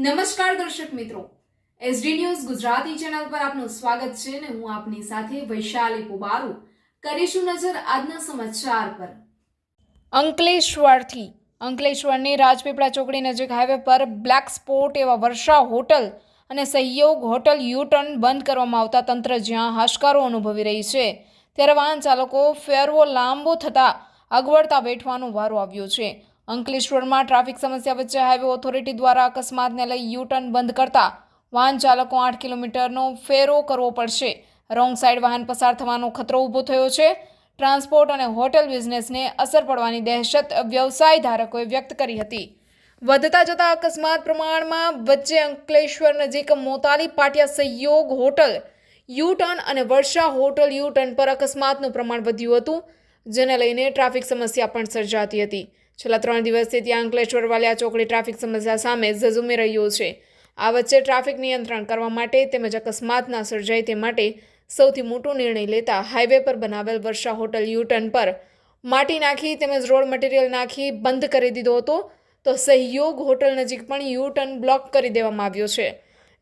નમસ્કાર દર્શક મિત્રો, એસડી ન્યૂઝ ગુજરાતી ચેનલ પર આપનું સ્વાગત છે અને હું આપની સાથે વૈશાલી પુબારુ કરીશું નજર આજના સમાચાર પર। અંકલેશ્વરની રાજપીપળા ચોકડી નજીક હાઈવે પર બ્લેક સ્પોટ એવા વર્ષા હોટલ અને સહયોગ હોટલ યુ-ટર્ન બંધ કરવામાં આવતા તંત્ર જ્યાં હાશકારો અનુભવી રહી છે, ત્યારે વાહન ચાલકો ફેરવો લાંબો થતા અગવડતા વેઠવાનો વારો આવ્યો છે। અંકલેશ્વરમાં ટ્રાફિક સમસ્યા વચ્ચે હાઈવે ઓથોરિટી દ્વારા અકસ્માતને લઈ યુ-ટર્ન બંધ કરતા વાહન ચાલકો 8 કિલોમીટરનો ફેરો કરવો પડશે। રોંગ સાઈડ વાહન પસાર થવાનો ખતરો ઊભો થયો છે। ટ્રાન્સપોર્ટ અને હોટેલ બિઝનેસને અસર પડવાની દહેશત વ્યવસાય ધારકોએ વ્યક્ત કરી હતી। વધતા જતા અકસ્માત પ્રમાણમાં વચ્ચે અંકલેશ્વર નજીક મોતાલી પાટિયા સહયોગ હોટલ યુ-ટર્ન અને વર્ષા હોટલ યુ-ટર્ન પર અકસ્માતનું પ્રમાણ વધ્યું હતું, જેને લઈને ટ્રાફિક સમસ્યા પણ સર્જાતી હતી। છેલ્લા 3 દિવસથી ત્યાં અંકલેશ્વર વાલિયા ચોકડી ટ્રાફિક સમસ્યા સામે ઝઝૂમી રહ્યો છે। આ વચ્ચે ટ્રાફિક નિયંત્રણ કરવા માટે તેમજ અકસ્માત ના સર્જાય તે માટે સૌથી મોટો નિર્ણય લેતા હાઈવે પર બનાવેલ વર્ષા હોટલ યુ-ટર્ન પર માટી નાખી તેમજ રોડ મટીરિયલ નાખી બંધ કરી દીધો હતો, તો સહયોગ હોટલ નજીક પણ યુ-ટર્ન બ્લોક કરી દેવામાં આવ્યો છે,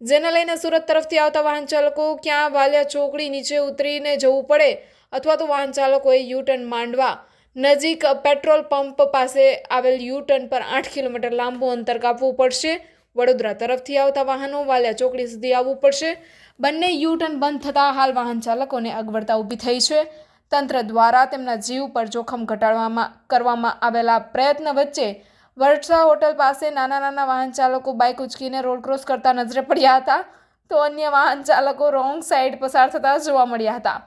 જેને લઈને સુરત તરફથી આવતા વાહન ચાલકો ક્યાં વાલિયા ચોકડી નીચે ઉતરીને જવું પડે અથવા તો વાહન ચાલકોએ યુ-ટર્ન માંડવા નજીક પેટ્રોલ પંપ પાસે આવેલ યુ-ટર્ન પર 8 કિલોમીટર લાંબુ અંતર કાપવું પડશે। વડોદરા તરફથી આવતા વાહનો વાલિયા ચોકડી સુધી આવવું પડશે। બંને યુ-ટર્ન બંધ થતાં હાલ વાહન ચાલકોને અગવડતા ઊભી થઈ છે। તંત્ર દ્વારા તેમના જીવ પર જોખમ ઘટાડવામાં કરવામાં આવેલા પ્રયત્ન વચ્ચે વર્ષા હોટલ પાસે નાના વાહન ચાલકો બાઇક ઉંચકીને રોડ ક્રોસ કરતા નજરે પડ્યા હતા, તો અન્ય વાહન ચાલકો રોંગ સાઈડ પસાર થતા જોવા મળ્યા હતા।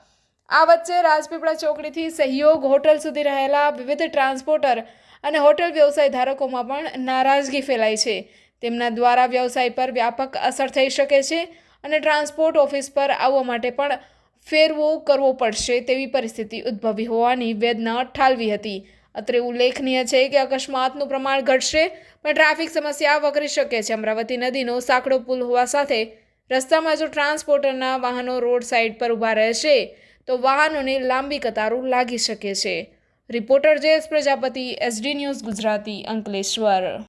આ વચ્ચે રાજપીપળા ચોકડીથી સહયોગ હોટલ સુધી રહેલા વિવિધ ટ્રાન્સપોર્ટર અને હોટલ વ્યવસાય ધારકોમાં પણ નારાજગી ફેલાઈ છે। તેમના દ્વારા વ્યવસાય પર વ્યાપક અસર થઈ શકે છે અને ટ્રાન્સપોર્ટ ઓફિસ પર આવવા માટે પણ ફેરવો કરવો પડશે તેવી પરિસ્થિતિ ઉદ્ભવી હોવાની વેદના ઠાલવી હતી। અત્રે ઉલ્લેખનીય છે કે અકસ્માતનું પ્રમાણ ઘટશે પણ ટ્રાફિક સમસ્યા વકરી શકે છે। અમરાવતી નદીનો સાંકડો પુલ હોવા સાથે રસ્તામાં જો ટ્રાન્સપોર્ટરના વાહનો રોડ સાઈડ પર ઊભા રહેશે તો વાહનોની લાંબી કતારો લાગી શકે છે। Reporter Jayesh Prajapati, SD news Gujarati, Ankleshwar.